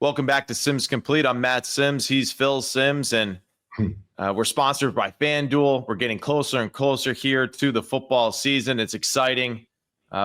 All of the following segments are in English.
Welcome back to Sims Complete. I'm Matt Sims. He's Phil Sims, and we're sponsored by FanDuel. We're getting closer and closer here to the football season. It's exciting.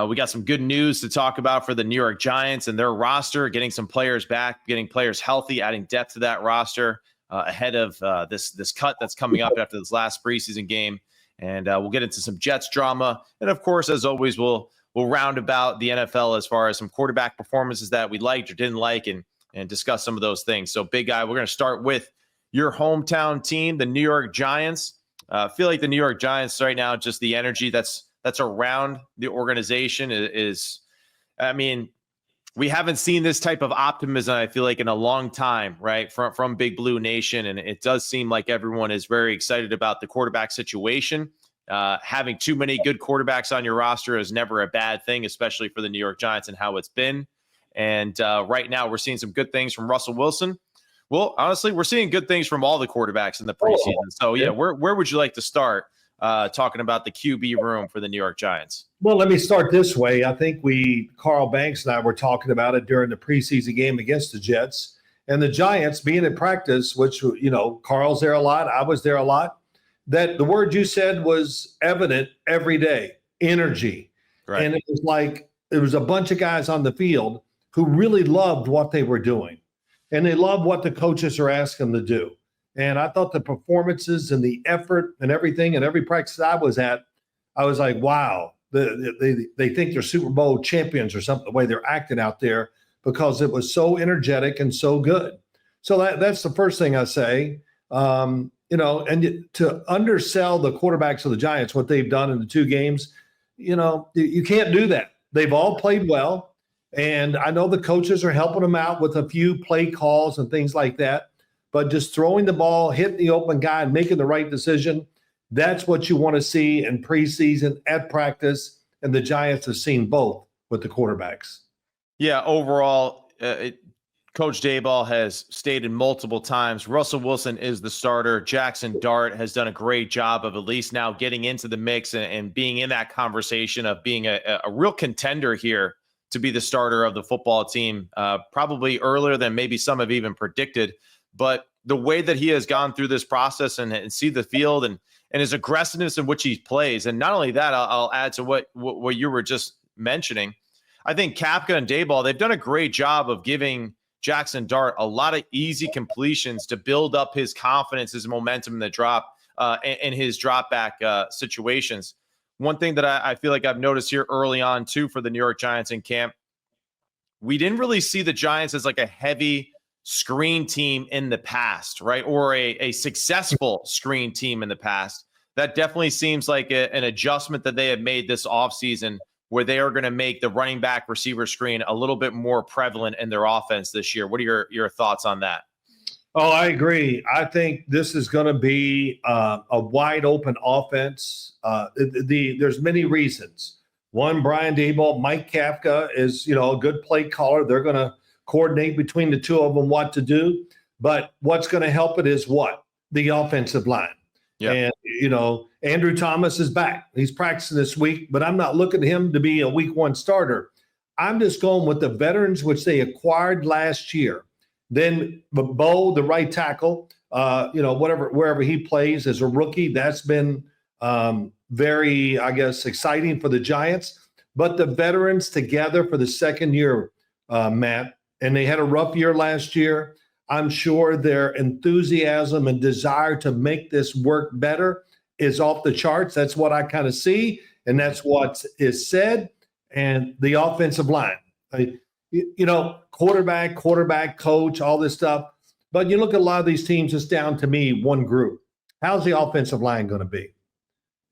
We got some good news to talk about for the New York Giants and their roster, getting some players back, getting players healthy, adding depth to that roster ahead of this cut that's coming up after this last preseason game. And we'll get into some Jets drama. And, of course, as always, we'll round about the NFL as far as some quarterback performances that we liked or didn't like and discuss some of those things. So, big guy, we're going to start with your hometown team, the New York Giants. I feel like the New York Giants right now, just the energy that's around the organization is, I mean, we haven't seen this type of optimism, I feel like, in a long time, right, from Big Blue Nation. And it does seem like everyone is very excited about the quarterback situation. Having too many good quarterbacks on your roster is never a bad thing, especially for the New York Giants and how it's been. And right now we're seeing some good things from Russell Wilson. Well, honestly, we're seeing good things from all the quarterbacks in the preseason. So, yeah, where would you like to start talking about the QB room for the New York Giants? Well, let me start this way. I think Carl Banks and I were talking about it during the preseason game against the Jets. And the Giants being at practice, which, Carl's there a lot, I was there a lot, that the word you said was evident every day, energy. Right. And it was like there was a bunch of guys on the field who really loved what they were doing. And they loved what the coaches are asking them to do. And I thought the performances and the effort and everything and every practice I was at, I was like, wow, they think they're Super Bowl champions or something, the way they're acting out there, because it was so energetic and so good. So that's the first thing I say. And to undersell the quarterbacks of the Giants, what they've done in the two games, you can't do that. They've all played well. And I know the coaches are helping them out with a few play calls and things like that. But just throwing the ball, hitting the open guy, and making the right decision, that's what you want to see in preseason, at practice. And the Giants have seen both with the quarterbacks. Yeah, overall, Coach Daboll has stated multiple times, Russell Wilson is the starter. Jaxson Dart has done a great job of at least now getting into the mix and being in that conversation of being a real contender here to be the starter of the football team, probably earlier than maybe some have even predicted. But the way that he has gone through this process and see the field and his aggressiveness in which he plays, and not only that, I'll add to what you were just mentioning. I think Kapka and Daboll, they've done a great job of giving Jaxson Dart a lot of easy completions to build up his confidence, his momentum in the drop, and his drop back situations. One thing that I feel like I've noticed here early on, too, for the New York Giants in camp, we didn't really see the Giants as like a heavy screen team in the past, right? Or a successful screen team in the past. That definitely seems like an adjustment that they have made this offseason, where they are going to make the running back receiver screen a little bit more prevalent in their offense this year. What are your thoughts on that? Oh, I agree. I think this is going to be a wide open offense. There's many reasons. One, Brian Daboll, Mike Kafka is, a good play caller. They're going to coordinate between the two of them what to do. But what's going to help it is what? The offensive line. Yeah. And, Andrew Thomas is back. He's practicing this week, but I'm not looking at him to be a week one starter. I'm just going with the veterans, which they acquired last year. Then Bo, the right tackle, wherever he plays as a rookie, that's been very, exciting for the Giants. But the veterans together for the second year, Matt, and they had a rough year last year. I'm sure their enthusiasm and desire to make this work better is off the charts. That's what I kind of see, and that's what is said. And the offensive line, quarterback, coach, all this stuff. But you look at a lot of these teams, it's down to me, one group. How's the offensive line going to be?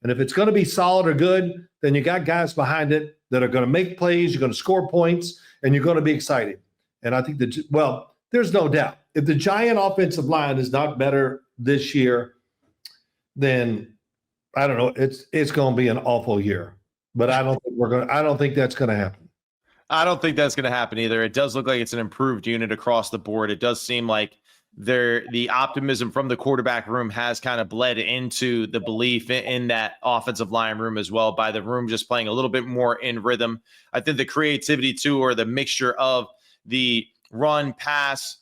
And if it's going to be solid or good, then you got guys behind it that are going to make plays, you're going to score points, and you're going to be excited. And I think there's no doubt. If the Giant offensive line is not better this year, then I don't know. It's going to be an awful year. But I don't think that's going to happen. I don't think that's going to happen either. It does look like it's an improved unit across the board. It does seem like the optimism from the quarterback room has kind of bled into the belief in that offensive line room as well, by the room just playing a little bit more in rhythm. I think the creativity too, or the mixture of the run, pass,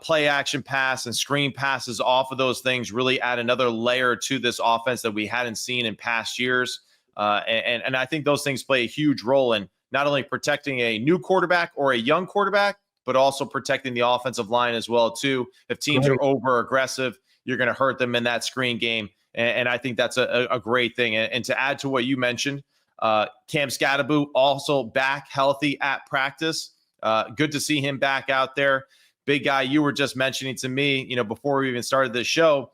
play action pass, and screen passes off of those things really add another layer to this offense that we hadn't seen in past years. And I think those things play a huge role in not only protecting a new quarterback or a young quarterback, but also protecting the offensive line as well, too. If teams are over aggressive, you're going to hurt them in that screen game. And I think that's a great thing. And to add to what you mentioned, Cam Skattebo also back healthy at practice. Good to see him back out there. Big guy, you were just mentioning to me, before we even started this show,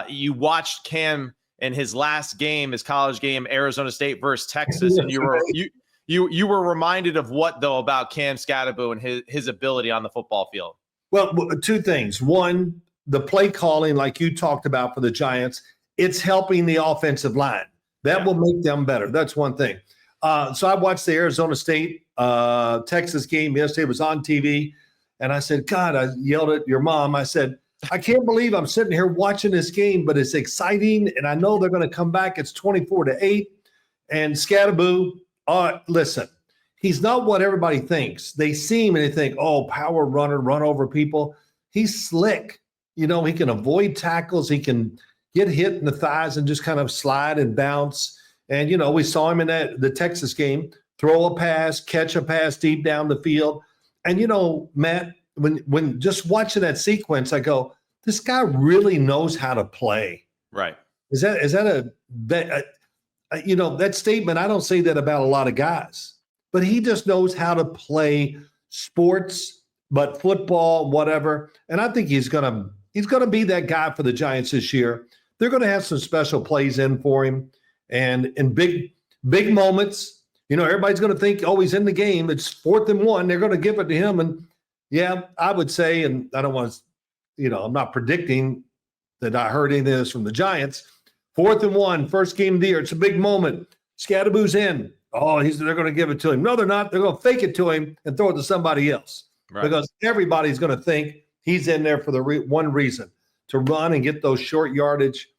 you watched Cam in his last game, his college game, Arizona State versus Texas, and you were reminded of what, though, about Cam Skattebo and his ability on the football field? Well, two things. One, the play calling, like you talked about for the Giants, it's helping the offensive line. That will make them better. That's one thing. So I watched the Arizona State Texas game yesterday. It was on TV. And I said, God, I yelled at your mom. I said, I can't believe I'm sitting here watching this game, but it's exciting. And I know they're going to come back. It's 24-8. And Skattebo, listen, he's not what everybody thinks. They see him and they think, oh, power runner, run over people. He's slick. He can avoid tackles. He can get hit in the thighs and just kind of slide and bounce. And, we saw him in the Texas game, throw a pass, catch a pass deep down the field. And, Matt, when just watching that sequence, I go, this guy really knows how to play. Right. Is that that statement? I don't say that about a lot of guys, but he just knows how to play sports, but football, whatever. And I think he's gonna be that guy for the Giants this year. They're going to have some special plays in for him, and in big moments. Everybody's going to think, oh, he's in the game. It's 4th and 1. They're going to give it to him. And yeah, I would say, and I don't want to, I'm not predicting that I heard any of this from the Giants. 4th and 1, first game of the year. It's a big moment. Skattebo's in. Oh, they're going to give it to him. No, they're not. They're going to fake it to him and throw it to somebody else. Right. Because everybody's going to think he's in there for the one reason, to run and get those short yardage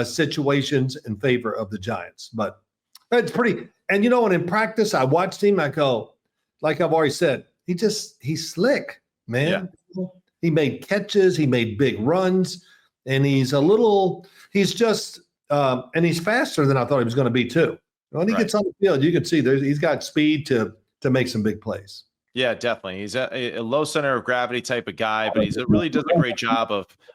situations in favor of the Giants. But it's pretty. And, and in practice, I watched him. I go, like I've already said, he's slick, man. Yeah. He made catches. He made big runs. And he's and he's faster than I thought he was going to be, too. When he gets on the field, you can see he's got speed to make some big plays. Yeah, definitely. He's a low center of gravity type of guy, but really does a great job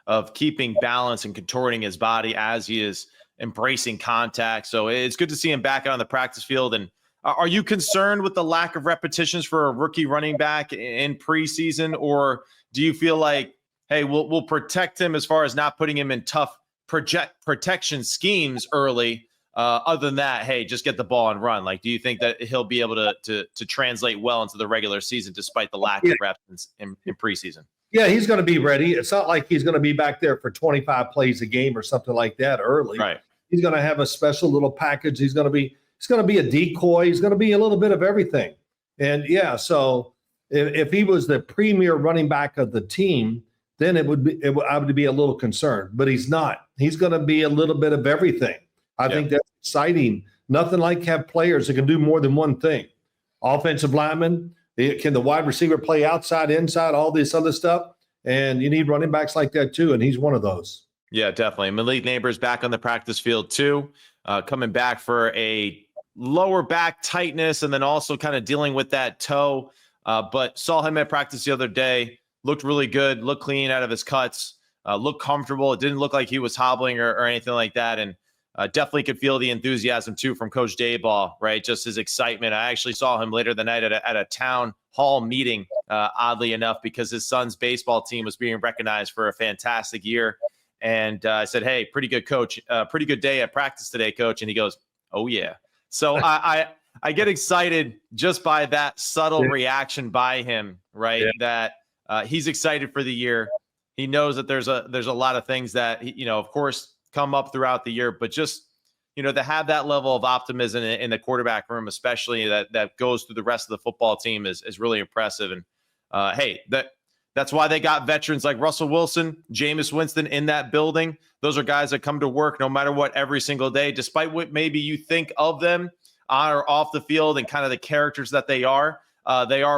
of keeping balance and contorting his body as he is embracing contact. So it's good to see him back out on the practice field. And are you concerned with the lack of repetitions for a rookie running back in preseason, or do you feel like, hey, we'll protect him as far as not putting him in tough protection schemes early? Other than that, hey, just get the ball and run. Like, do you think that he'll be able to translate well into the regular season despite the lack of reps in preseason? Yeah, he's going to be ready. It's not like he's going to be back there for 25 plays a game or something like that early. Right. He's going to have a special little package. He's going to be a decoy. He's going to be a little bit of everything. And yeah, so if he was the premier running back of the team, then I would be a little concerned. But he's not. He's going to be a little bit of everything. I think that's exciting. Nothing like have players that can do more than one thing. Offensive linemen, can the wide receiver play outside, inside, all this other stuff? And you need running backs like that too, and he's one of those. Yeah, definitely. Malik Nabers back on the practice field too, coming back for a lower back tightness and then also kind of dealing with that toe. But saw him at practice the other day, looked really good, looked clean out of his cuts, looked comfortable. It didn't look like he was hobbling or anything like that. And definitely could feel the enthusiasm too from Coach Dayball, right? Just his excitement. I actually saw him later the night at a town hall meeting, oddly enough, because his son's baseball team was being recognized for a fantastic year. And I said, hey, pretty good, Coach. Pretty good day at practice today, Coach. And he goes, oh, yeah. So I get excited just by that subtle reaction by him, right? Yeah. That he's excited for the year. He knows that there's a lot of things that, of course, come up throughout the year, but just, to have that level of optimism in the quarterback room, especially that goes through the rest of the football team is really impressive. And hey, that's why they got veterans like Russell Wilson, Jameis Winston in that building. Those are guys that come to work no matter what every single day, despite what maybe you think of them on or off the field and kind of the characters that they are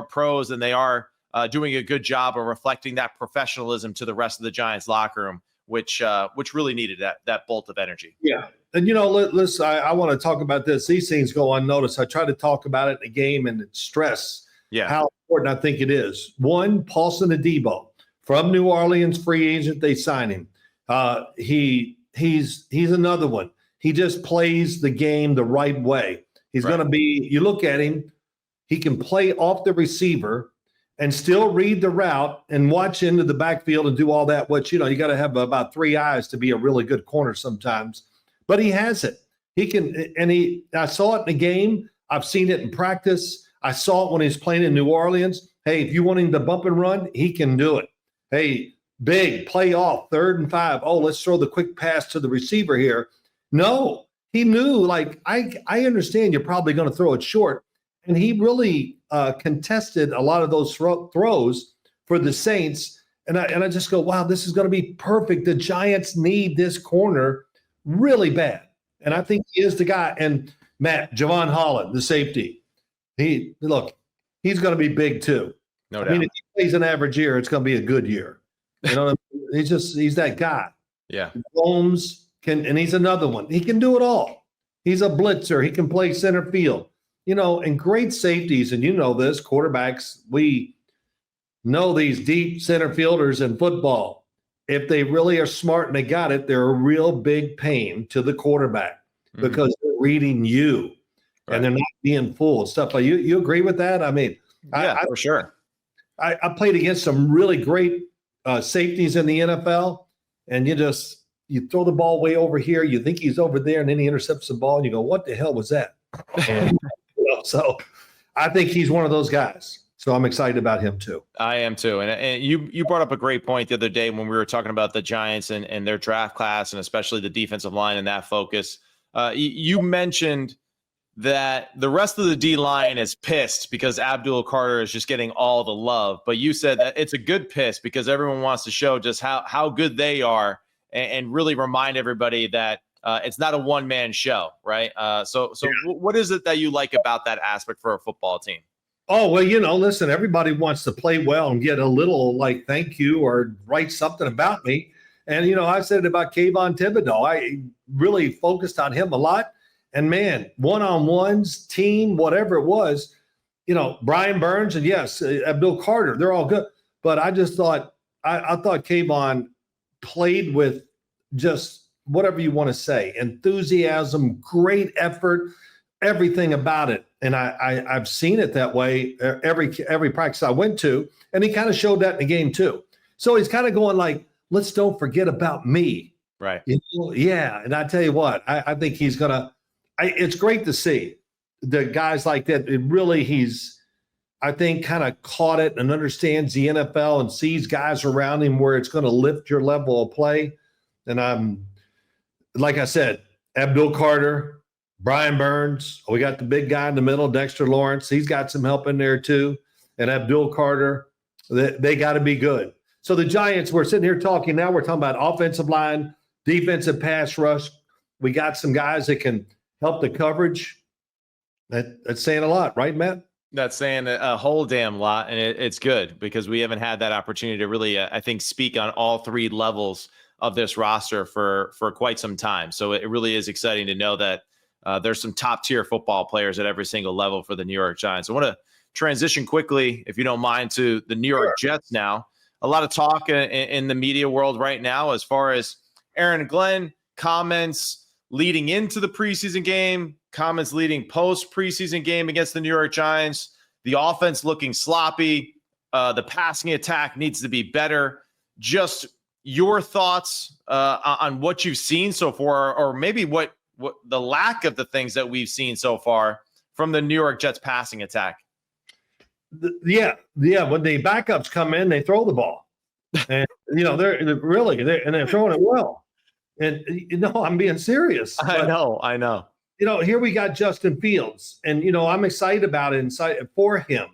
pros and they are doing a good job of reflecting that professionalism to the rest of the Giants locker room, which really needed that bolt of energy. Yeah. And, listen, I want to talk about this. These things go unnoticed. I try to talk about it in the game and stress how important I think it is. One, Paulson Adebo from New Orleans, free agent. They signed him. He's another one. He just plays the game the right way. He's going to be, you look at him, he can play off the receiver and still read the route and watch into the backfield and do all that, which, you got to have about 3 eyes to be a really good corner sometimes. But he has it. He can, and I saw it in the game. I've seen it in practice. I saw it when he was playing in New Orleans. Hey, if you want him to bump and run, he can do it. Hey, big, play off, 3rd and 5. Oh, let's throw the quick pass to the receiver here. No, he knew, I understand you're probably going to throw it short. And he really contested a lot of those throws for the Saints. And I just go, wow, this is going to be perfect. The Giants need this corner really bad. And I think he is the guy. And Javon Holland, the safety, he's going to be big too. No doubt. I mean, if he plays an average year, it's going to be a good year. You know what I mean? He's that guy. Yeah. Holmes and he's another one. He can do it all. He's a blitzer. He can play center field. And great safeties, and this, quarterbacks, we know these deep center fielders in football. If they really are smart and they got it, they're a real big pain to the quarterback because they're reading you and they're not being fooled. Stuff like you agree with that? I mean, for sure. I played against some really great safeties in the NFL, and you throw the ball way over here, you think he's over there, and then he intercepts the ball, and you go, what the hell was that? And, so I think he's one of those guys. So I'm excited about him too. I am too. And you brought up a great point the other day when we were talking about the Giants and their draft class, and especially the defensive line and that focus. You mentioned that the rest of the D-line is pissed because Abdul Carter is just getting all the love. But you said that it's a good piss because everyone wants to show just how good they are and really remind everybody that it's not a one-man show, right? So what is it that you like about that aspect for a football team? Oh, well, listen, everybody wants to play well and get a little thank you or write something about me. And, I said it about Kayvon Thibodeau. I really focused on him a lot. And, man, one-on-ones, team, whatever it was, Brian Burns and, yes, Abdul Carter, they're all good. But I just thought I thought Kayvon played with just whatever you want to say, enthusiasm, great effort, everything about it. And I've seen it that way every practice I went to, and he kind of showed that in the game too. So he's kind of going let's don't forget about me. Right. Yeah. And I tell you what, I think he's going to – it's great to see the guys like that. He's, I think, kind of caught it and understands the NFL and sees guys around him where it's going to lift your level of play. And like I said, Abdul Carter – Brian Burns, we got the big guy in the middle, Dexter Lawrence. He's got some help in there too. And Abdul Carter, they got to be good. So the Giants, we're sitting here talking now. We're talking about offensive line, defensive pass rush. We got some guys that can help the coverage. That's saying a lot, right, Matt? That's saying a whole damn lot, and it's good because we haven't had that opportunity to really, I think, speak on all 3 levels of this roster for quite some time. So it really is exciting to know that there's some top-tier football players at every single level for the New York Giants. I want to transition quickly, if you don't mind, to the New York Jets now. A lot of talk in the media world right now as far as Aaron Glenn comments leading into the preseason game, comments leading post-preseason game against the New York Giants, the offense looking sloppy, the passing attack needs to be better. Just your thoughts on what you've seen so far, or maybe what the lack of the things that we've seen so far from the New York Jets passing attack. Yeah. When the backups come in, they throw the ball, and they're throwing it well. And I'm being serious. I know. Here we got Justin Fields, and I'm excited about it for him.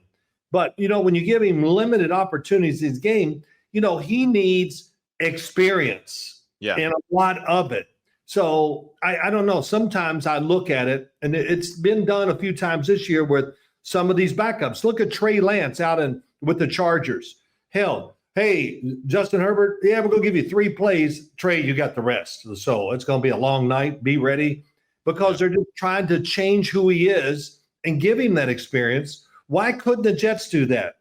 But when you give him limited opportunities in his game, he needs experience, and a lot of it. So I don't know. Sometimes I look at it, and it's been done a few times this year with some of these backups. Look at Trey Lance out in with the Chargers. Hell, hey, Justin Herbert, yeah, we're going to give you 3 plays. Trey, you got the rest. So it's going to be a long night. Be ready. Because they're just trying to change who he is and give him that experience. Why couldn't the Jets do that?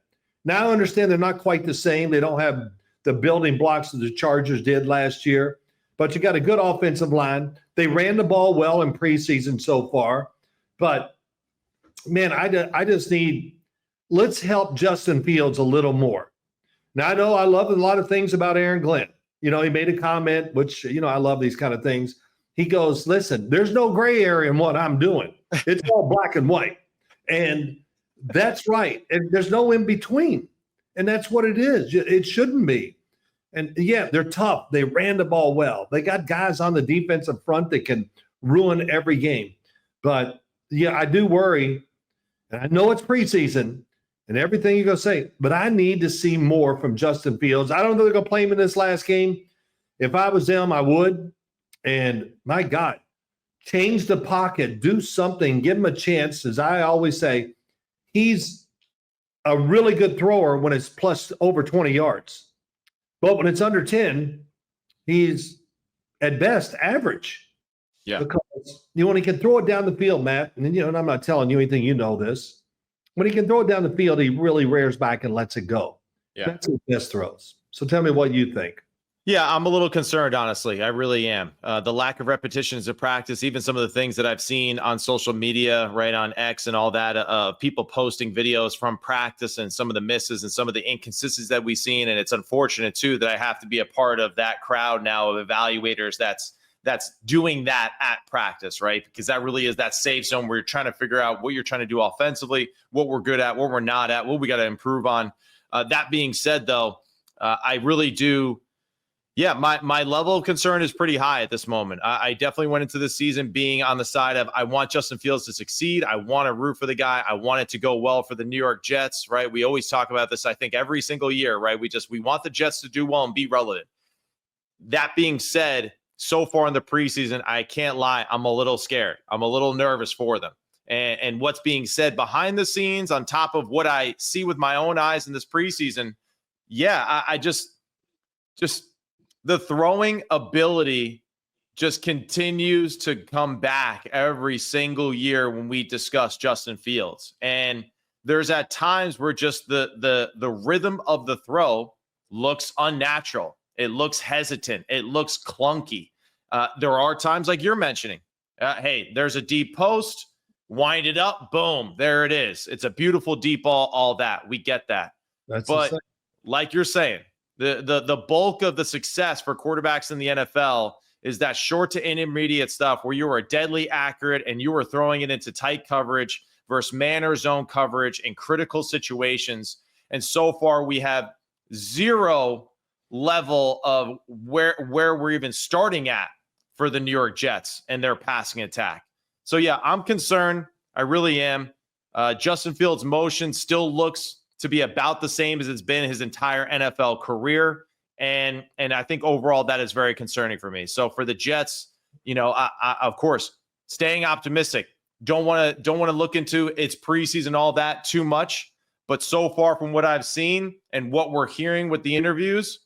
Now I understand they're not quite the same. They don't have the building blocks that the Chargers did last year. But you got a good offensive line. They ran the ball well in preseason so far. But, man, I just need – let's help Justin Fields a little more. Now, I know I love a lot of things about Aaron Glenn. He made a comment, which, I love these kind of things. He goes, listen, there's no gray area in what I'm doing. It's all black and white. And that's right. And there's no in between. And that's what it is. It shouldn't be. And, yeah, they're tough. They ran the ball well. They got guys on the defensive front that can ruin every game. But, yeah, I do worry. And I know it's preseason and everything you're going to say, but I need to see more from Justin Fields. I don't know they're going to play him in this last game. If I was them, I would. And, my God, change the pocket, do something, give him a chance. As I always say, he's a really good thrower when it's plus over 20 yards. But when it's under 10, he's at best average. Yeah. Because when he can throw it down the field, Matt, and and I'm not telling you anything, you know this. When he can throw it down the field, he really rears back and lets it go. Yeah. That's his best throws. So tell me what you think. Yeah, I'm a little concerned, honestly. I really am. The lack of repetitions of practice, even some of the things that I've seen on social media, right, on X and all that, people posting videos from practice and some of the misses and some of the inconsistencies that we've seen. And it's unfortunate, too, that I have to be a part of that crowd now of evaluators that's doing that at practice, right? Because that really is that safe zone where you're trying to figure out what you're trying to do offensively, what we're good at, what we're not at, what we got to improve on. That being said, though, I really do. Yeah, my level of concern is pretty high at this moment. I definitely went into this season being on the side of I want Justin Fields to succeed. I want to root for the guy. I want it to go well for the New York Jets, right? We always talk about this, I think, every single year, right? We want the Jets to do well and be relevant. That being said, so far in the preseason, I can't lie, I'm a little scared. I'm a little nervous for them. And what's being said behind the scenes on top of what I see with my own eyes in this preseason, yeah, I just the throwing ability just continues to come back every single year when we discuss Justin Fields. And there's at times where just the rhythm of the throw looks unnatural. It looks hesitant. It looks clunky. There are times like you're mentioning, hey, there's a deep post, wind it up, boom, there it is. It's a beautiful deep ball, all that. We get that. But like you're saying, the bulk of the success for quarterbacks in the NFL is that short to intermediate stuff where you are deadly accurate and you are throwing it into tight coverage versus man or zone coverage in critical situations. And so far we have zero level of where we're even starting at for the New York Jets and their passing attack. So yeah, I'm concerned. I really am. Justin Fields' motion still looks to be about the same as it's been his entire NFL career. And I think overall that is very concerning for me. So for the Jets, I of course, staying optimistic. Don't want to look into its preseason, all that too much. But so far from what I've seen and what we're hearing with the interviews,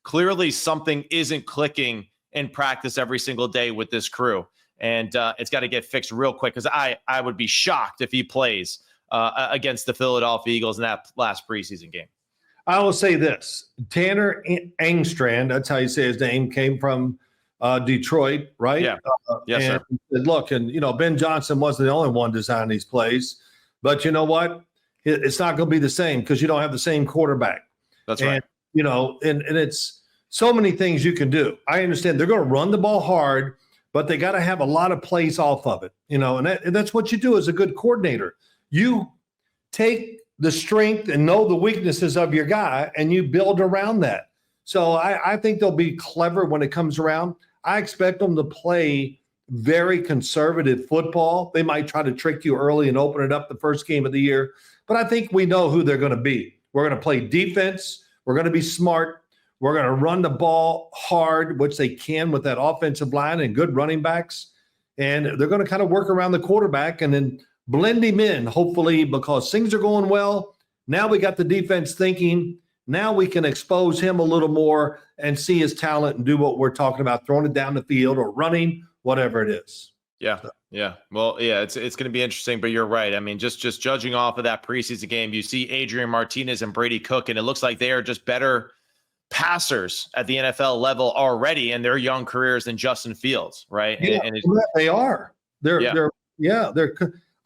clearly something isn't clicking in practice every single day with this crew. And it's got to get fixed real quick because I would be shocked if he plays against the Philadelphia Eagles in that last preseason game. I will say this. Tanner Engstrand, that's how you say his name, came from Detroit, right? Yeah. Yes, sir. Look, Ben Johnson wasn't the only one designing these plays. But you know what? It's not going to be the same because you don't have the same quarterback. That's right. And it's so many things you can do. I understand they're going to run the ball hard, but they got to have a lot of plays off of it, and that's what you do as a good coordinator. You take the strength and know the weaknesses of your guy, and you build around that. So I think they'll be clever when it comes around. I expect them to play very conservative football. They might try to trick you early and open it up the first game of the year, but I think we know who they're going to be. We're going to play defense. We're going to be smart. We're going to run the ball hard, which they can with that offensive line and good running backs. And they're going to kind of work around the quarterback and then blend him in, hopefully, because things are going well. Now we got the defense thinking. Now we can expose him a little more and see his talent and do what we're talking about, throwing it down the field or running, whatever it is. Yeah. So. Yeah. Well, yeah, it's going to be interesting, but you're right. I mean, just judging off of that preseason game, you see Adrian Martinez and Brady Cook, and it looks like they are just better passers at the NFL level already in their young careers than Justin Fields, right? Yeah, and they are. They're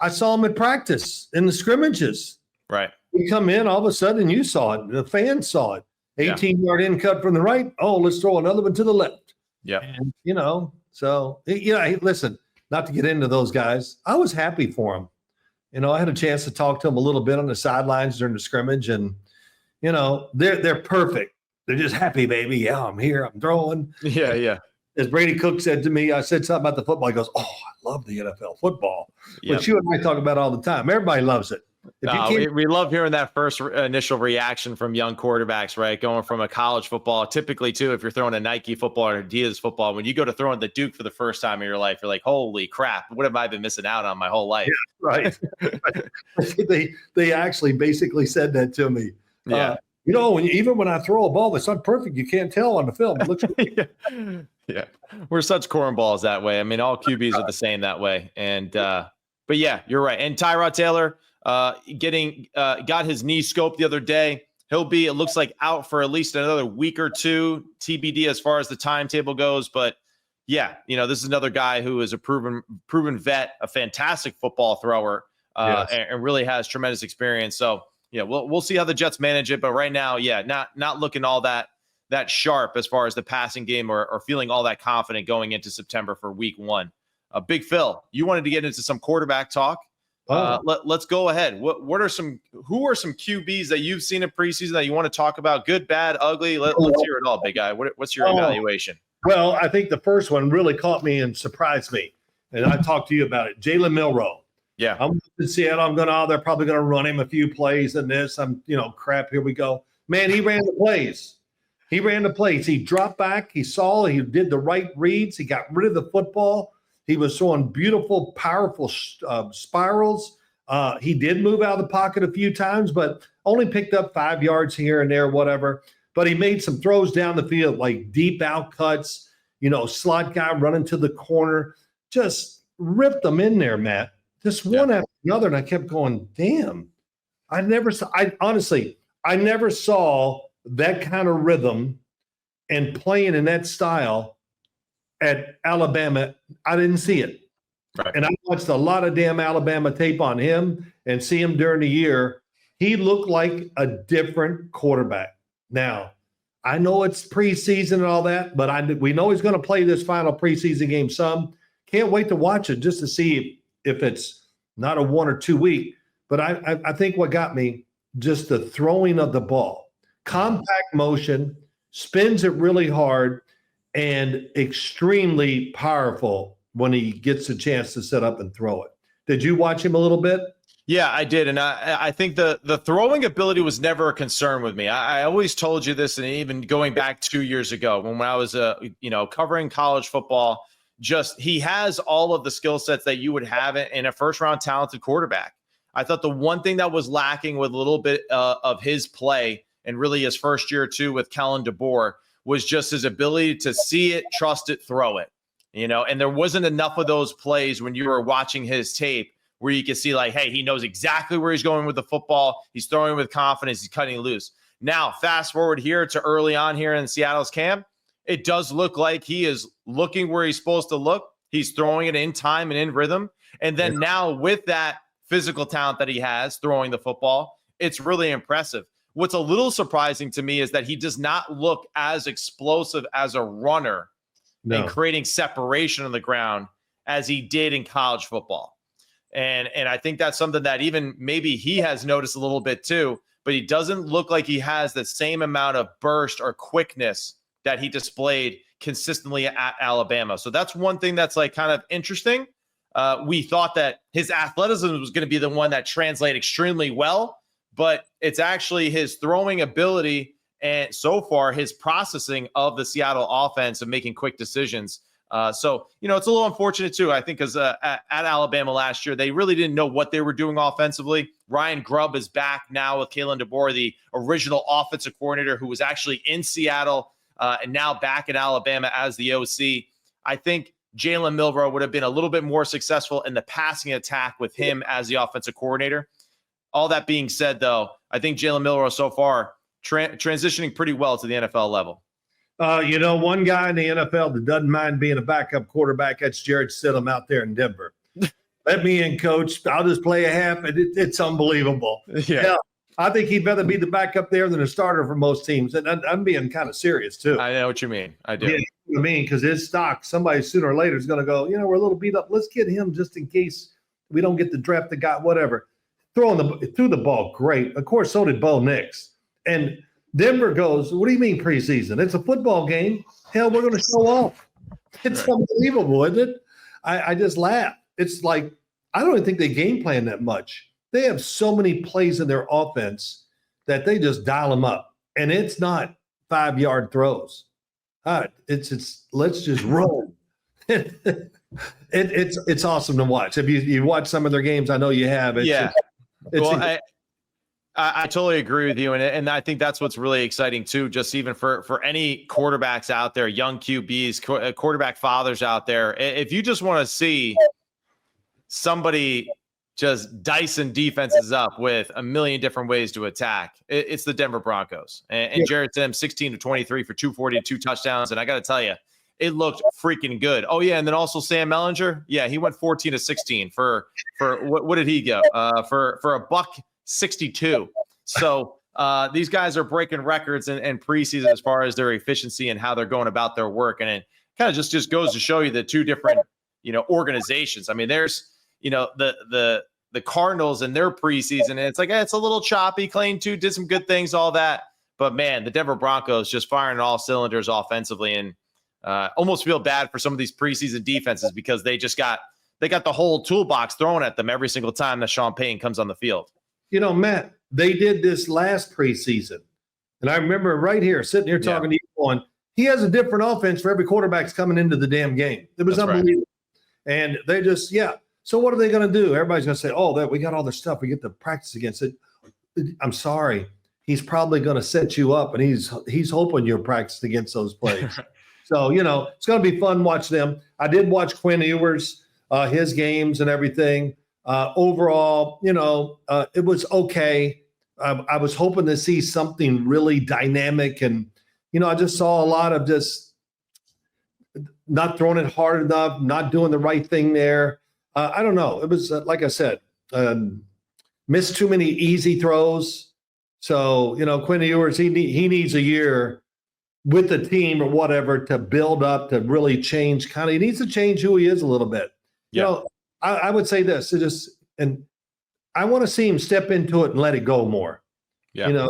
I saw them in practice in the scrimmages. Right. We come in, all of a sudden you saw it. The fans saw it. 18-yard in cut from the right. Oh, let's throw another one to the left. Yeah. And, so, hey, listen, not to get into those guys. I was happy for them. I had a chance to talk to them a little bit on the sidelines during the scrimmage, and, they're perfect. They're just happy, baby. Yeah, I'm here. I'm throwing. Yeah, yeah. As Brady Cook said to me, I said something about the football. He goes, "Oh, I love the NFL football," which you and I talk about all the time. Everybody loves it. We love hearing that first initial reaction from young quarterbacks, right? Going from a college football, typically too, if you're throwing a Nike football or Adidas football, when you go to throwing the Duke for the first time in your life, you're like, holy crap, what have I been missing out on my whole life? Yeah, right. They actually basically said that to me. Yeah. Even when I throw a ball that's not perfect, you can't tell on the film. It looks yeah. We're such cornballs that way. I mean, all QBs are the same that way. And but yeah, you're right. And Tyrod Taylor got his knee scoped the other day. He'll be, it looks like, out for at least another week or two, TBD as far as the timetable goes. But yeah, this is another guy who is a proven vet, a fantastic football thrower, and really has tremendous experience. So yeah, we'll see how the Jets manage it. But right now, yeah, not looking all that sharp as far as the passing game or feeling all that confident going into September for week 1. Big Phil, you wanted to get into some quarterback talk. Let's go ahead. Who are some QBs that you've seen in preseason that you want to talk about? Good, bad, ugly? Let's hear it all, big guy. What's your evaluation? Well, I think the first one really caught me and surprised me. And I talked to you about it. Jalen Milroe. Yeah. I'm in Seattle. They're probably going to run him a few plays in this. Crap, here we go. Man, he ran the plays. He dropped back. He did the right reads. He got rid of the football. He was throwing beautiful, powerful spirals. He did move out of the pocket a few times, but only picked up 5 yards here and there, whatever. But he made some throws down the field, like deep out cuts, slot guy running to the corner. Just ripped them in there, Matt. Just one after another, and I kept going, damn. I never saw that kind of rhythm and playing in that style at Alabama. I didn't see it. Right. And I watched a lot of damn Alabama tape on him and see him during the year. He looked like a different quarterback. Now, I know it's preseason and all that, but we know he's going to play this final preseason game some. Can't wait to watch it just to see if it's not a 1 or 2 week. But I think what got me, just the throwing of the ball. Compact motion, spins it really hard, and extremely powerful when he gets a chance to set up and throw it. Did you watch him a little bit? Yeah, I did. And I think the throwing ability was never a concern with me. I always told you this, and even going back 2 years ago when I was covering college football, he has all of the skill sets that you would have in a first-round talented quarterback. I thought the one thing that was lacking with a little bit of his play and really his first year or two with Kellen DeBoer was just his ability to see it, trust it, throw it. And there wasn't enough of those plays when you were watching his tape where you could see like, hey, he knows exactly where he's going with the football. He's throwing with confidence. He's cutting loose. Now, fast forward here to early on here in Seattle's camp. It does look like he is looking where he's supposed to look. He's throwing it in time and in rhythm. And then now with that physical talent that he has throwing the football, it's really impressive. What's a little surprising to me is that he does not look as explosive as a runner and creating separation on the ground as he did in college football. And I think that's something that even maybe he has noticed a little bit too, but he doesn't look like he has the same amount of burst or quickness that he displayed consistently at Alabama. So that's one thing that's like kind of interesting. We thought that his athleticism was going to be the one that translated extremely well, but it's actually his throwing ability and so far his processing of the Seattle offense and making quick decisions So, it's a little unfortunate too, I think, because at Alabama last year, they really didn't know what they were doing offensively. Ryan Grubb is back now with Kalen DeBoer, the original offensive coordinator who was actually in Seattle and now back in Alabama as the OC. I think Jalen Milroe would have been a little bit more successful in the passing attack with him as the offensive coordinator. All that being said, though, I think Jalen Milroe so far transitioning pretty well to the NFL level. One guy in the NFL that doesn't mind being a backup quarterback, that's Jarrett Stidham out there in Denver. Let me in, coach. I'll just play a half, and it's unbelievable. Yeah. Hell, I think he'd better be the backup there than a starter for most teams. And I'm being kind of serious, too. I know what you mean. I do. Yeah, I mean, because his stock, somebody sooner or later is going to go, we're a little beat up. Let's get him just in case we don't get the draft the guy, whatever. Threw the ball great. Of course, so did Bo Nix. And Denver goes, what do you mean preseason? It's a football game. Hell, we're going to show off. It's unbelievable, isn't it? I just laugh. It's like, I don't even think they game plan that much. They have so many plays in their offense that they just dial them up. And it's not 5-yard throws. It's let's just run. It's awesome to watch. If you watch some of their games, I know you have. I totally agree with you, and I think that's what's really exciting too. Just even for any quarterbacks out there, young QBs, quarterback fathers out there, if you just want to see somebody just dicing defenses up with a million different ways to attack, it's the Denver Broncos. And Jarrett Stidham, 16 to 23 for 240 and 2 touchdowns, and I got to tell you, it looked freaking good. Oh yeah, and then also Sam Mellinger, yeah, he went 14 to 16 for what did he go for $162. So these guys are breaking records in preseason as far as their efficiency and how they're going about their work, and it kind of just goes to show you the two different organizations. I mean, there's the Cardinals in their preseason, and it's like it's a little choppy. Clayton too did some good things, all that, but man, the Denver Broncos just firing all cylinders offensively, and almost feel bad for some of these preseason defenses because they got the whole toolbox thrown at them every single time that Sean Payton comes on the field. Matt, they did this last preseason. And I remember right here, sitting here talking to you going, he has a different offense for every quarterback's coming into the damn game. It was unbelievable. Right. And they just, So what are they going to do? Everybody's going to say, we got all this stuff. We get to practice against it. I'm sorry. He's probably going to set you up, and he's hoping you're practicing against those plays. So, it's going to be fun watching them. I did watch Quinn Ewers, his games and everything. Overall, it was okay. I was hoping to see something really dynamic, and I just saw a lot of just not throwing it hard enough, not doing the right thing there. I don't know. It was like I said, missed too many easy throws. So Quinn Ewers, he needs a year with the team or whatever to build up, to really change. He needs to change who he is a little bit. Yeah. I would say this, and I want to see him step into it and let it go more. Yeah.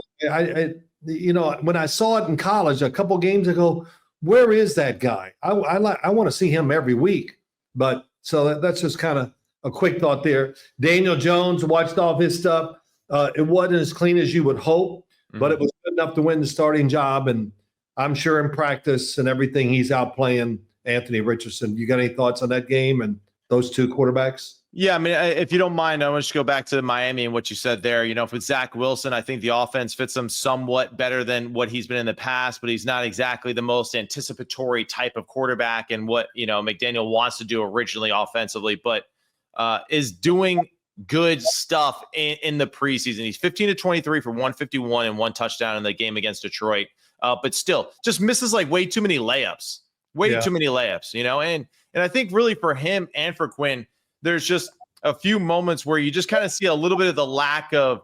When I saw it in college a couple games ago, where is that guy? I want to see him every week. But so that's just kind of a quick thought there. Daniel Jones, watched all of his stuff. It wasn't as clean as you would hope, but it was good enough to win the starting job. And I'm sure in practice and everything, he's out playing Anthony Richardson. You got any thoughts on that game and those two quarterbacks? Yeah, I mean, if you don't mind, I want to just go back to Miami and what you said there. With Zach Wilson, I think the offense fits him somewhat better than what he's been in the past, but he's not exactly the most anticipatory type of quarterback and what, McDaniel wants to do originally offensively, but is doing good stuff in the preseason. He's 15 to 23 for 151 and 1 touchdown in the game against Detroit, but still just misses way too many layups, too many layups, and I think really for him and for Quinn, there's just a few moments where you just kind of see a little bit of the lack of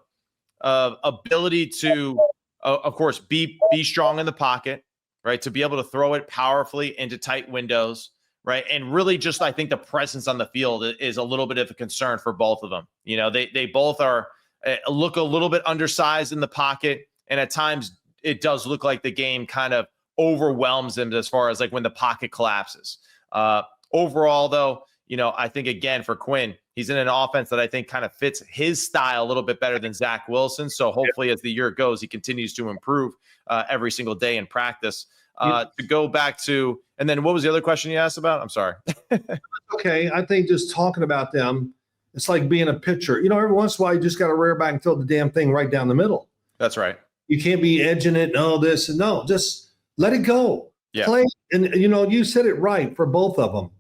ability to, of course, be strong in the pocket, right? To be able to throw it powerfully into tight windows, right? And really just, I think the presence on the field is a little bit of a concern for both of them. They both look a little bit undersized in the pocket. And at times it does look like the game kind of overwhelms them as far as when the pocket collapses. Overall, though, I think, again, for Quinn, he's in an offense that I think kind of fits his style a little bit better than Zach Wilson. So hopefully as the year goes, he continues to improve every single day in practice. To go back to, and then what was the other question you asked about? I'm sorry. Okay, I think just talking about them, it's like being a pitcher. Every once in a while, you just got to rear back and throw the damn thing right down the middle. That's right. You can't be edging it and all this. And no, just let it go. Yeah. Play. And, you said it right for both of them.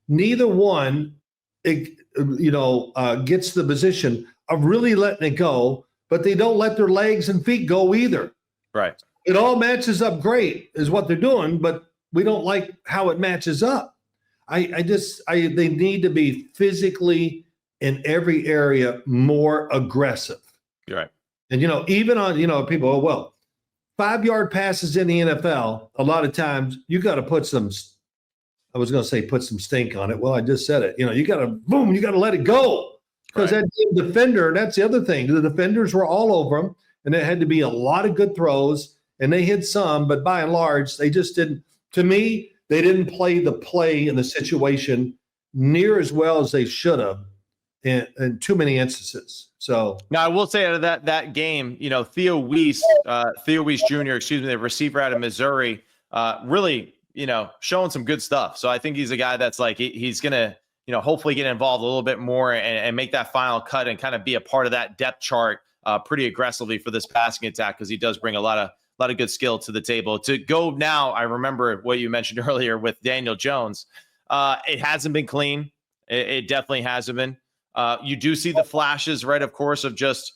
Neither one, gets the position of really letting it go, but they don't let their legs and feet go either. Right. It all matches up great is what they're doing, but we don't like how it matches up. They need to be physically in every area more aggressive. You're right. And, even on, people, 5-yard passes in the NFL, a lot of times you got to put some stink on it. Well, I just said it. You got to let it go. Because that defender, that's the other thing. The defenders were all over him, and it had to be a lot of good throws, and they hit some, but by and large, they just didn't. To me, they didn't play the play in the situation near as well as they should have in too many instances. So now I will say out of that game, Theo Wease Jr., the receiver out of Missouri, really, showing some good stuff. So I think he's a guy that's like, he's going to, hopefully get involved a little bit more and make that final cut and kind of be a part of that depth chart pretty aggressively for this passing attack, because he does bring a lot of good skill to the table. To go now, I remember what you mentioned earlier with Daniel Jones. It hasn't been clean. It definitely hasn't been. You do see the flashes, right, of course, of just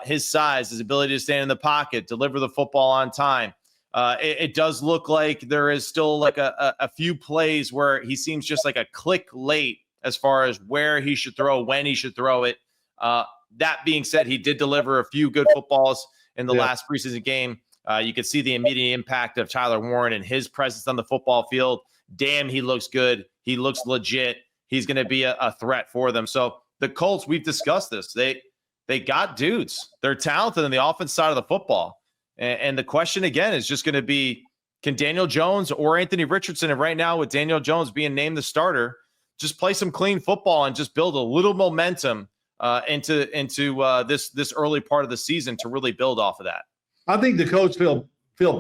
his size, his ability to stand in the pocket, deliver the football on time. It does look like there is still like a few plays where he seems just like a click late as far as where he should throw, when he should throw it. That being said, he did deliver a few good footballs in the last preseason game. You could see the immediate impact of Tyler Warren and his presence on the football field. Damn, he looks good. He looks legit. He's going to be a threat for them. So the Colts, we've discussed this. They got dudes. They're talented on the offense side of the football. And the question, again, is just going to be, can Daniel Jones or Anthony Richardson, and right now with Daniel Jones being named the starter, just play some clean football and just build a little momentum into this early part of the season to really build off of that? I think the Colts feel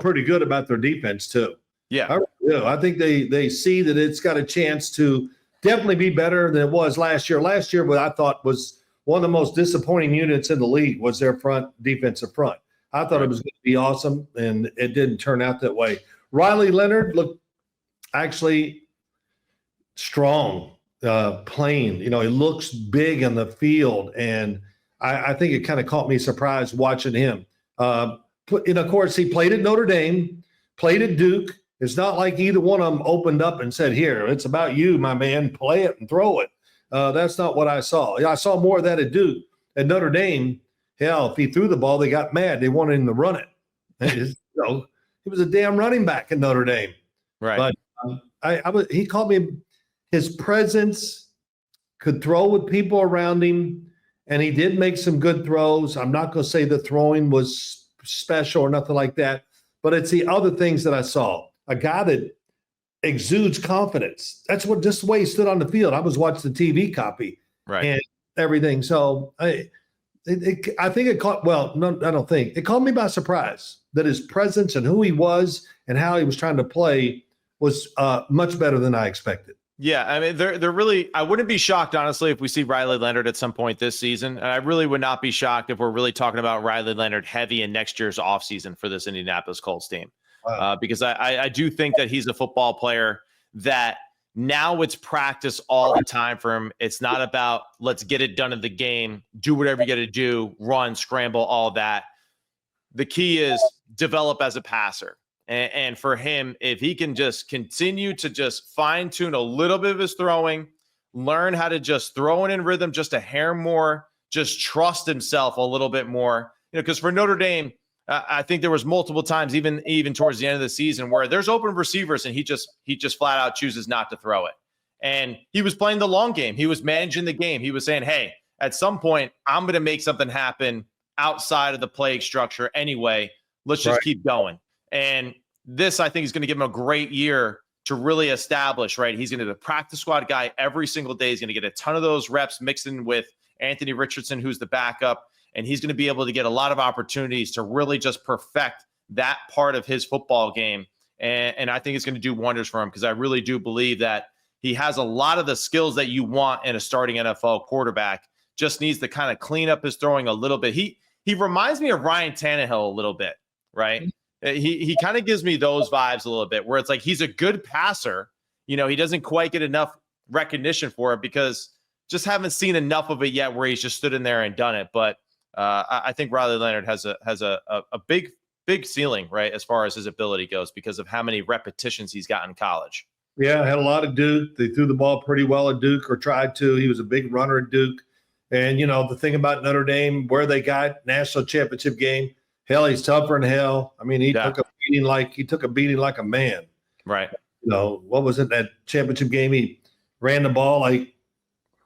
pretty good about their defense too. Yeah. I think they see that it's got a chance to definitely be better than it was last year. Last year, what I thought was one of the most disappointing units in the league was their defensive front. I thought it was going to be awesome, and it didn't turn out that way. Riley Leonard looked actually strong, playing. He looks big in the field, and I think it kind of caught me surprised watching him. And of course, he played at Notre Dame, played at Duke. It's not like either one of them opened up and said, "Here, it's about you, my man. Play it and throw it." That's not what I saw. I saw more of that at Duke. At Notre Dame, hell, if he threw the ball, they got mad. They wanted him to run it. He was a damn running back at Notre Dame. Right. But he called me. His presence, could throw with people around him, and he did make some good throws. I'm not going to say the throwing was special or nothing like that, but it's the other things that I saw. A guy that exudes confidence. That's just the way he stood on the field. I was watching the TV copy and everything. So I think it caught, I don't think. It caught me by surprise that his presence and who he was and how he was trying to play was much better than I expected. Yeah, I mean, they're really – I wouldn't be shocked, honestly, if we see Riley Leonard at some point this season. And I really would not be shocked if we're really talking about Riley Leonard heavy in next year's offseason for this Indianapolis Colts team. Wow. Because I do think that he's a football player that now it's practice all the time for him. It's not about let's get it done in the game, do whatever you got to do, run, scramble, all that. The key is develop as a passer. And for him, if he can just continue to just fine tune a little bit of his throwing, learn how to just throw it in rhythm just a hair more, just trust himself a little bit more, because for Notre Dame, I think there was multiple times, even towards the end of the season, where there's open receivers and he just flat out chooses not to throw it. And he was playing the long game. He was managing the game. He was saying, hey, at some point, I'm going to make something happen outside of the play structure anyway. Let's just keep going. And this, I think, is going to give him a great year to really establish, right? He's going to be the practice squad guy every single day. He's going to get a ton of those reps mixed in with Anthony Richardson, who's the backup, and he's going to be able to get a lot of opportunities to really just perfect that part of his football game. And I think it's going to do wonders for him, because I really do believe that he has a lot of the skills that you want in a starting NFL quarterback. Just needs to kind of clean up his throwing a little bit. He reminds me of Ryan Tannehill a little bit, right? He kind of gives me those vibes a little bit, where it's like he's a good passer. He doesn't quite get enough recognition for it because just haven't seen enough of it yet where he's just stood in there and done it. But I think Riley Leonard has a big ceiling, right, as far as his ability goes, because of how many repetitions he's got in college. Yeah, had a lot at Duke. They threw the ball pretty well at Duke, or tried to. He was a big runner at Duke. And, the thing about Notre Dame, where they got national championship game, hell, he's tougher than hell. I mean, he took a beating like a man. Right. What was it, that championship game? He ran the ball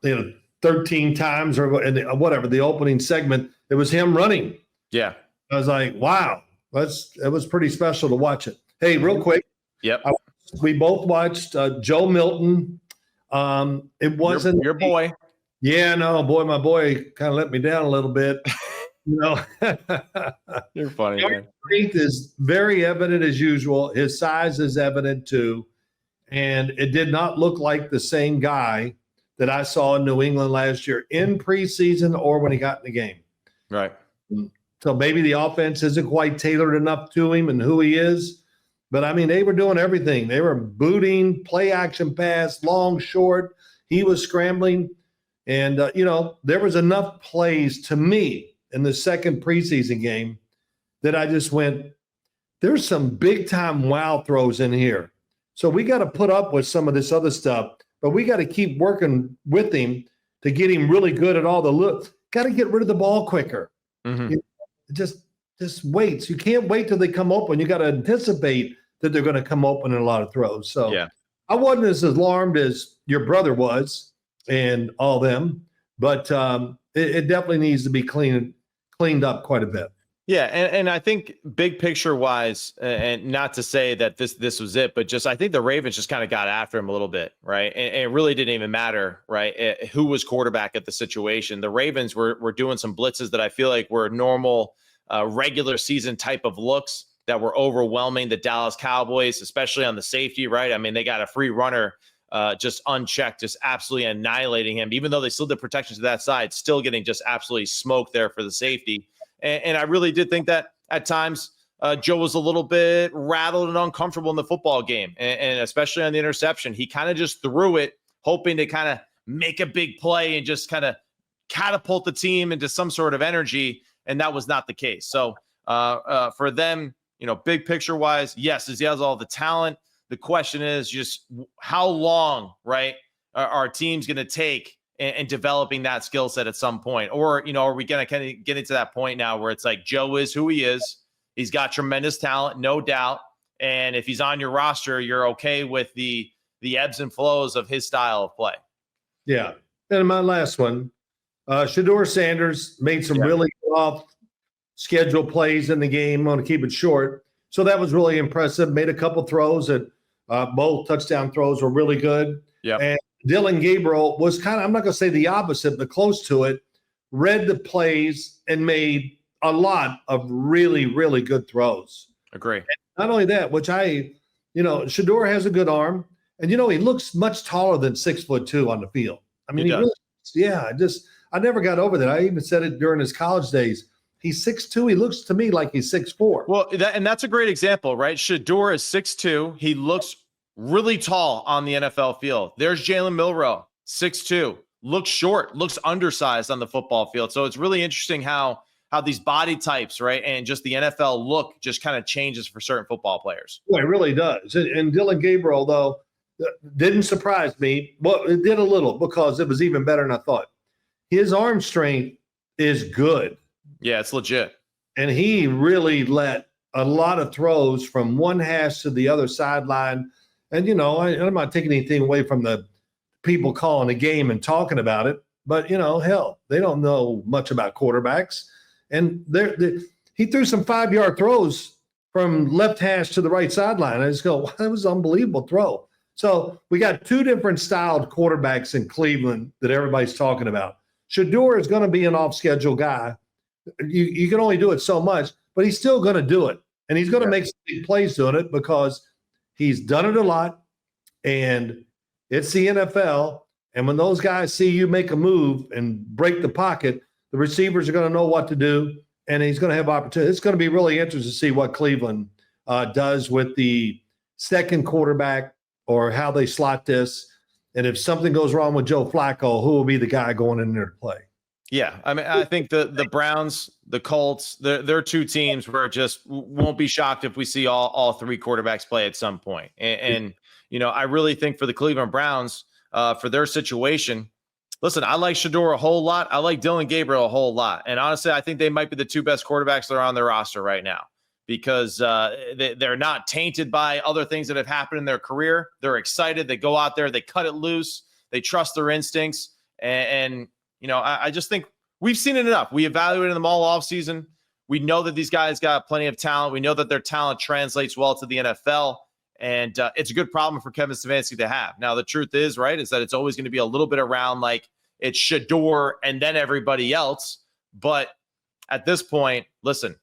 13 times or whatever, the opening segment. It was him running. Yeah. I was like, wow, it was pretty special to watch it. Hey, real quick. Yep. We both watched Joe Milton. It wasn't your boy. Yeah, no, boy, my boy kind of let me down a little bit. You're funny, man. Strength is very evident as usual. His size is evident too. And it did not look like the same guy that I saw in New England last year in preseason or when he got in the game. Right. So maybe the offense isn't quite tailored enough to him and who he is. But, I mean, they were doing everything. They were booting, play action pass, long, short. He was scrambling. And, there was enough plays to me in the second preseason game that I just went, there's some big-time wow throws in here. So we got to put up with some of this other stuff, but we got to keep working with him to get him really good at all the looks. Got to get rid of the ball quicker. Mm-hmm. Just waits. You can't wait till they come open. You got to anticipate that they're going to come open in a lot of throws. So yeah. I wasn't as alarmed as your brother was and all them, but it definitely needs to be cleaned up quite a bit. Yeah, and I think big picture wise, and not to say that this was it, but just I think the Ravens just kind of got after him a little bit, right? And it really didn't even matter, right, who was quarterback at the situation. The Ravens were doing some blitzes that I feel like were normal, regular season type of looks that were overwhelming the Dallas Cowboys, especially on the safety, right? I mean, they got a free runner just unchecked, just absolutely annihilating him, even though they still did protection to that side, still getting just absolutely smoked there for the safety. And I really did think that at times Joe was a little bit rattled and uncomfortable in the football game, and especially on the interception. He kind of just threw it, hoping to kind of make a big play and just kind of catapult the team into some sort of energy, and that was not the case. So for them, big picture wise, yes, he has all the talent. The question is just how long, right, are our teams going to take and developing that skill set at some point? Or, are we going to kind of get into that point now where it's like Joe is who he is. He's got tremendous talent, no doubt. And if he's on your roster, you're okay with the ebbs and flows of his style of play. Yeah. And my last one, Shedeur Sanders made some really off schedule plays in the game. I'm going to keep it short. So that was really impressive. Made a couple throws that both touchdown throws were really good. Yeah. And Dillon Gabriel was kind of, I'm not going to say the opposite, but close to it, read the plays and made a lot of really, really good throws. Agree. And not only that, which Shedeur has a good arm, and, he looks much taller than 6'2" on the field. I mean, I never got over that. I even said it during his college days. He's 6'2". He looks to me like he's 6'4". Well, that's a great example, right? Shedeur is 6'2". He looks really tall on the NFL field. There's Jalen Milroe, 6'2", looks short, looks undersized on the football field. So it's really interesting how these body types, right, and just the NFL look just kind of changes for certain football players. Well, it really does. And Dillon Gabriel, though, didn't surprise me. Well, it did a little because it was even better than I thought. His arm strength is good. Yeah, it's legit. And he really let a lot of throws from one hash to the other sideline. And, I'm not taking anything away from the people calling the game and talking about it. But, hell, they don't know much about quarterbacks. And he threw some 5-yard throws from left hash to the right sideline. I just go, wow, that was an unbelievable throw. So we got two different styled quarterbacks in Cleveland that everybody's talking about. Shedeur is going to be an off-schedule guy. You can only do it so much, but he's still going to do it. And he's going to make some big plays doing it because he's done it a lot. And it's the NFL. And when those guys see you make a move and break the pocket, the receivers are going to know what to do. And he's going to have opportunity. It's going to be really interesting to see what Cleveland does with the second quarterback or how they slot this. And if something goes wrong with Joe Flacco, who will be the guy going in there to play? Yeah, I mean, I think the Browns, the Colts, they're two teams where it just won't be shocked if we see all three quarterbacks play at some point. And I really think for the Cleveland Browns, for their situation, listen, I like Shedeur a whole lot. I like Dillon Gabriel a whole lot. And honestly, I think they might be the two best quarterbacks that are on their roster right now because they're not tainted by other things that have happened in their career. They're excited. They go out there. They cut it loose. They trust their instincts. And I just think we've seen it enough. We evaluated them all offseason. We know that these guys got plenty of talent. We know that their talent translates well to the NFL. And it's a good problem for Kevin Stefanski to have. Now, the truth is, right, is that it's always going to be a little bit around like it's Shedeur and then everybody else. But at this point, listen,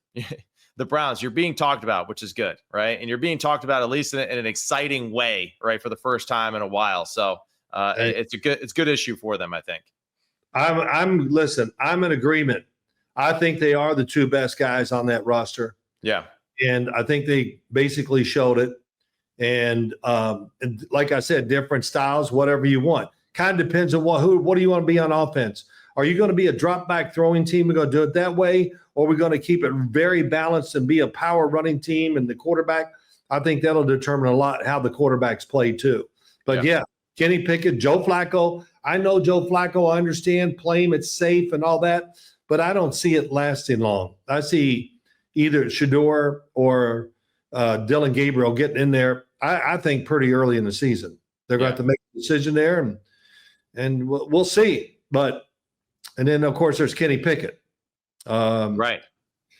the Browns, you're being talked about, which is good, right? And you're being talked about at least in an exciting way, right, for the first time in a while. So it's a good issue for them, I think. I'm in agreement. I think they are the two best guys on that roster. Yeah. And I think they basically showed it. And like I said, different styles, whatever you want. Kind of depends on what do you want to be on offense? Are you going to be a drop back throwing team? We're going to do it that way, or are we going to keep it very balanced and be a power running team and the quarterback? I think that'll determine a lot how the quarterbacks play too. But yeah, Kenny Pickett, Joe Flacco. I know Joe Flacco. I understand play him, it's safe and all that, but I don't see it lasting long. I see either Shedeur or Dillon Gabriel getting in there. I think pretty early in the season. They're going to have to make a decision there, and we'll see. And then of course there's Kenny Pickett. Right.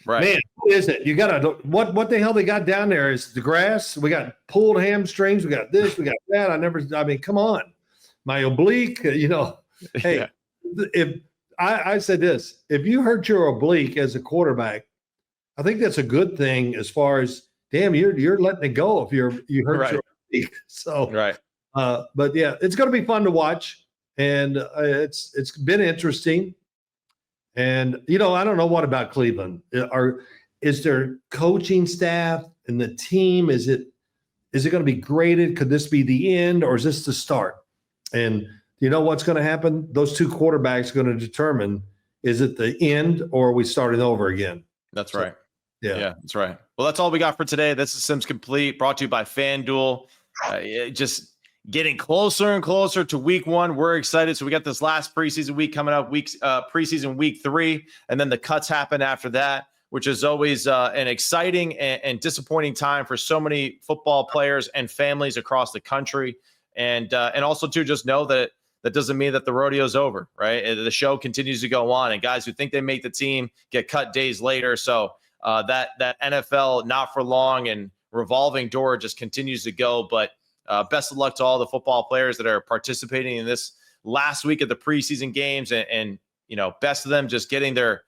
Man, what is it? You got to what the hell they got down there? Is the grass? We got pulled hamstrings. We got this. We got that. I mean, come on, my oblique. Hey, if I said this, if you hurt your oblique as a quarterback, I think that's a good thing as far as. Damn, you're letting it go if you hurt your oblique. So, but yeah, it's going to be fun to watch, and it's been interesting. And I don't know what about Cleveland. Is their coaching staff and the team? Is it going to be graded? Could this be the end, or is this the start? And you know what's going to happen? Those two quarterbacks are going to determine: is it the end, or are we starting over again? That's right. Yeah, that's right. Well, that's all we got for today. This is Sims Complete, brought to you by FanDuel. Just getting closer and closer to week 1. We're excited. So we got this last preseason week coming up, preseason week 3, and then the cuts happen after that, which is always an exciting and disappointing time for so many football players and families across the country. And also, too, just know that doesn't mean that the rodeo's over, right? The show continues to go on, and guys who think they make the team get cut days later. So that NFL not for long and revolving door just continues to go. But best of luck to all the football players that are participating in this last week of the preseason games, and best of them just getting their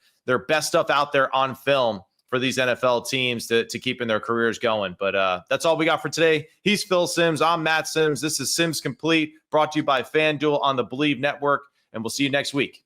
best stuff out there on film for these NFL teams to keep in their careers going. But that's all we got for today. He's Phil Sims. I'm Matt Sims. This is Sims Complete, brought to you by FanDuel on the Believe Network, and we'll see you next week.